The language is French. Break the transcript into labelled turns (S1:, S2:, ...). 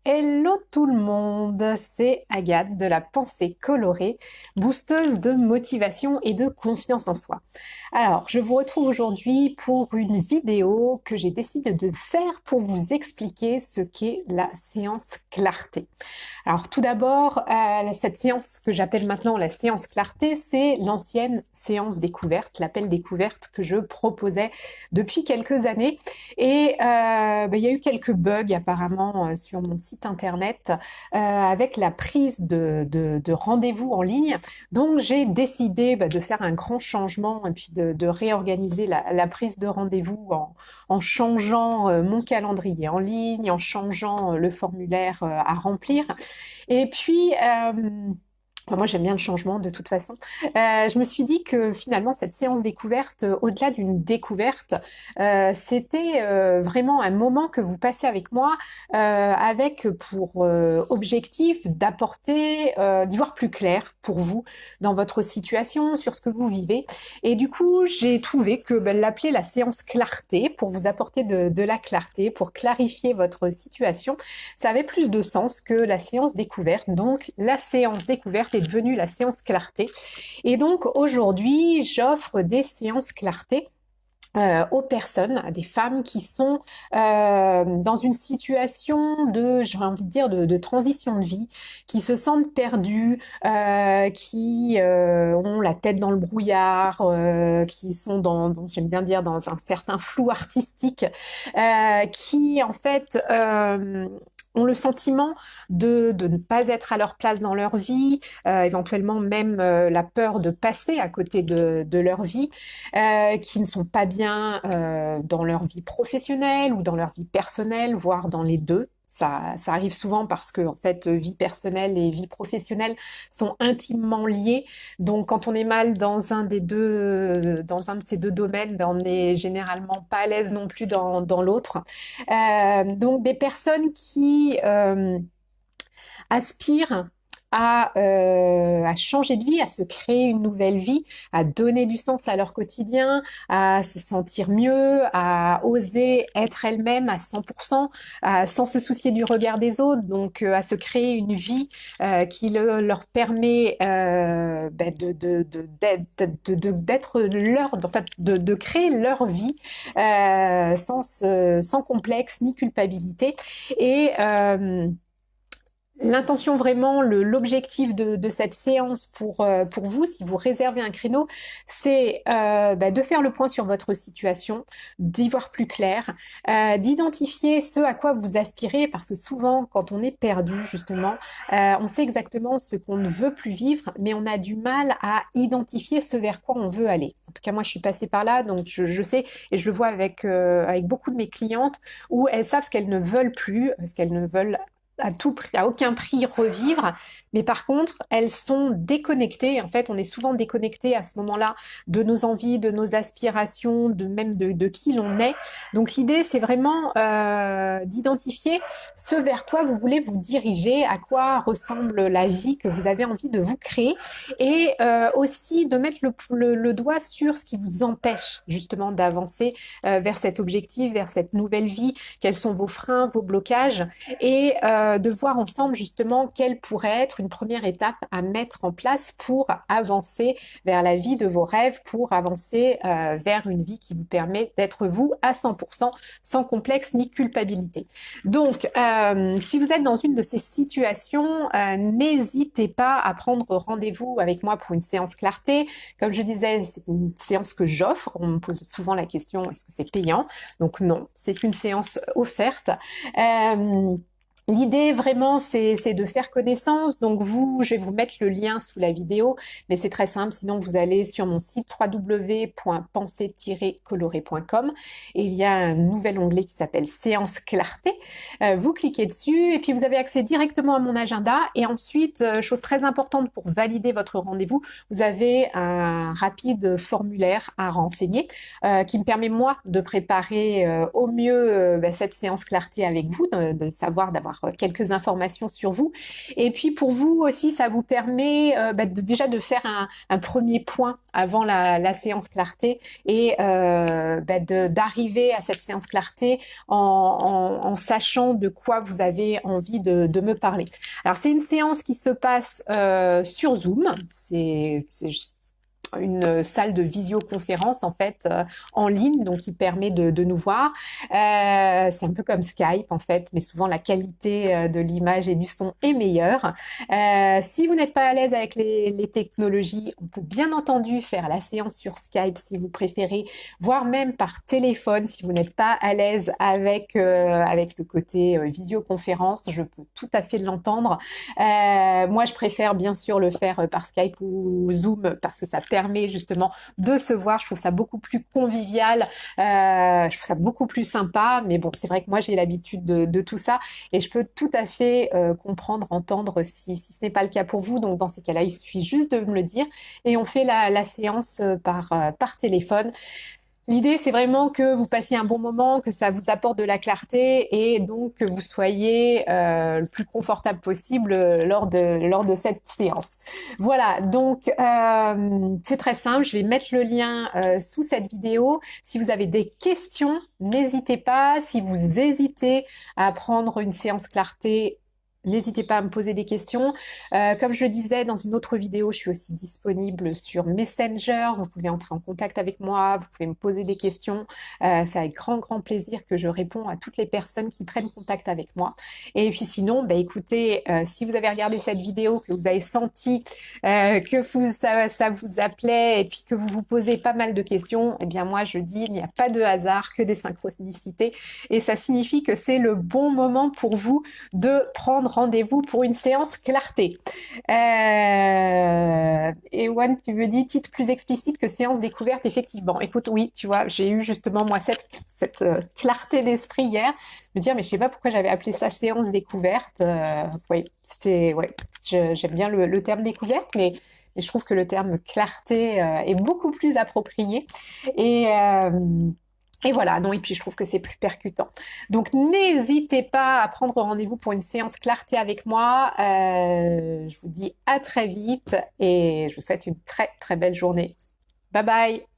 S1: Hello tout le monde, c'est Agathe de la pensée colorée, boosteuse de motivation et de confiance en soi. Alors, je vous retrouve aujourd'hui pour une vidéo que j'ai décidé de faire pour vous expliquer ce qu'est la séance clarté. Alors tout d'abord, cette séance que j'appelle maintenant la séance clarté, c'est l'ancienne séance découverte, l'appel découverte que je proposais depuis quelques années. Et il y a eu quelques bugs apparemment sur mon site internet avec la prise de rendez-vous en ligne. Donc j'ai décidé de faire un grand changement et puis de réorganiser la prise de rendez-vous en changeant mon calendrier en ligne, en changeant le formulaire à remplir. Et puis, moi j'aime bien le changement de toute façon. Je me suis dit que finalement cette séance découverte, au-delà d'une découverte, c'était vraiment un moment que vous passez avec moi, avec pour objectif d'apporter, d'y voir plus clair pour vous dans votre situation, sur ce que vous vivez. Et du coup, j'ai trouvé que l'appeler la séance clarté pour vous apporter de la clarté, pour clarifier votre situation, ça avait plus de sens que la séance découverte. Donc, la séance découverte est devenue la séance clarté. Et donc, aujourd'hui, j'offre des séances clarté aux personnes, à des femmes qui sont dans une situation j'ai envie de dire, de transition de vie, qui se sentent perdues, qui ont la tête dans le brouillard, qui sont j'aime bien dire, dans un certain flou artistique, qui en fait ont le sentiment de ne pas être à leur place dans leur vie, éventuellement même la peur de passer à côté de leur vie, qui ne sont pas bien dans leur vie professionnelle ou dans leur vie personnelle, voire dans les deux. Ça arrive souvent parce que en fait, vie personnelle et vie professionnelle sont intimement liées. Donc, quand on est mal dans un des deux, dans un de ces deux domaines, on n'est généralement pas à l'aise non plus dans l'autre. Donc, des personnes qui aspirent à changer de vie, à se créer une nouvelle vie, à donner du sens à leur quotidien, à se sentir mieux, à oser être elles-mêmes à 100%, sans se soucier du regard des autres, donc à se créer une vie qui leur permet d'être leur, en fait, de créer leur vie sans complexe ni culpabilité. Et l'intention vraiment, l'objectif de cette séance pour vous, si vous réservez un créneau, c'est de faire le point sur votre situation, d'y voir plus clair, d'identifier ce à quoi vous aspirez, parce que souvent, quand on est perdu, justement, on sait exactement ce qu'on ne veut plus vivre, mais on a du mal à identifier ce vers quoi on veut aller. En tout cas, moi, je suis passée par là, donc je sais, et je le vois avec beaucoup de mes clientes, où elles savent ce qu'elles ne veulent plus, ce qu'elles ne veulent à tout prix, à aucun prix revivre. Mais par contre, elles sont déconnectées. En fait, on est souvent déconnecté à ce moment-là de nos envies, de nos aspirations, de qui l'on est. Donc l'idée, c'est vraiment d'identifier ce vers quoi vous voulez vous diriger, à quoi ressemble la vie que vous avez envie de vous créer, et aussi de mettre le doigt sur ce qui vous empêche justement d'avancer vers cet objectif, vers cette nouvelle vie. Quels sont vos freins, vos blocages, et de voir ensemble justement quelle pourrait être une première étape à mettre en place pour avancer vers la vie de vos rêves, pour avancer vers une vie qui vous permet d'être vous à 100%, sans complexe ni culpabilité. Donc, si vous êtes dans une de ces situations, n'hésitez pas à prendre rendez-vous avec moi pour une séance clarté. Comme je disais, c'est une séance que j'offre. On me pose souvent la question, est-ce que c'est payant? Donc non, c'est une séance offerte. L'idée vraiment, c'est de faire connaissance. Donc je vais vous mettre le lien sous la vidéo, mais c'est très simple. Sinon, vous allez sur mon site www.pensée-colorée.com et il y a un nouvel onglet qui s'appelle Séance Clarté. Vous cliquez dessus et puis vous avez accès directement à mon agenda. Et ensuite, chose très importante pour valider votre rendez-vous, vous avez un rapide formulaire à renseigner qui me permet moi de préparer au mieux cette séance clarté avec vous, de savoir, d'avoir avoir quelques informations sur vous. Et puis pour vous aussi, ça vous permet déjà de faire un premier point avant la séance clarté et d'arriver à cette séance clarté en sachant de quoi vous avez envie de me parler. Alors c'est une séance qui se passe sur Zoom, c'est une salle de visioconférence en fait en ligne, donc qui permet de nous voir. C'est un peu comme Skype en fait, mais souvent la qualité de l'image et du son est meilleure. Si vous n'êtes pas à l'aise avec les technologies, on peut bien entendu faire la séance sur Skype si vous préférez, voire même par téléphone si vous n'êtes pas à l'aise avec le côté visioconférence. Je peux tout à fait l'entendre. Moi, je préfère bien sûr le faire par Skype ou Zoom parce que ça permet justement de se voir. Je trouve ça beaucoup plus convivial, je trouve ça beaucoup plus sympa, mais bon, c'est vrai que moi j'ai l'habitude de tout ça et je peux tout à fait comprendre, entendre si ce n'est pas le cas pour vous. Donc dans ces cas-là, il suffit juste de me le dire et on fait la séance par téléphone. L'idée, c'est vraiment que vous passiez un bon moment, que ça vous apporte de la clarté et donc que vous soyez le plus confortable possible lors de cette séance. Voilà, donc c'est très simple. Je vais mettre le lien sous cette vidéo. Si vous avez des questions, n'hésitez pas. Si vous hésitez à prendre une séance clarté, n'hésitez pas à me poser des questions. Comme je le disais dans une autre vidéo, je suis aussi disponible sur Messenger. Vous pouvez entrer en contact avec moi, vous pouvez me poser des questions. C'est avec grand plaisir que je réponds à toutes les personnes qui prennent contact avec moi. Et puis sinon, écoutez, si vous avez regardé cette vidéo, que vous avez senti ça vous appelait et puis que vous vous posez pas mal de questions, eh bien moi je dis, il n'y a pas de hasard, que des synchronicités. Et ça signifie que c'est le bon moment pour vous de prendre rendez-vous pour une séance clarté. Et One, tu me dis titre plus explicite que séance découverte, effectivement. Écoute, oui, tu vois, j'ai eu justement moi cette clarté d'esprit hier, me dire mais je sais pas pourquoi j'avais appelé ça séance découverte. Oui, j'aime bien le terme découverte, mais je trouve que le terme clarté est beaucoup plus approprié. Et voilà, et puis je trouve que c'est plus percutant. Donc n'hésitez pas à prendre rendez-vous pour une séance clarté avec moi. Je vous dis à très vite et je vous souhaite une très belle journée. Bye bye!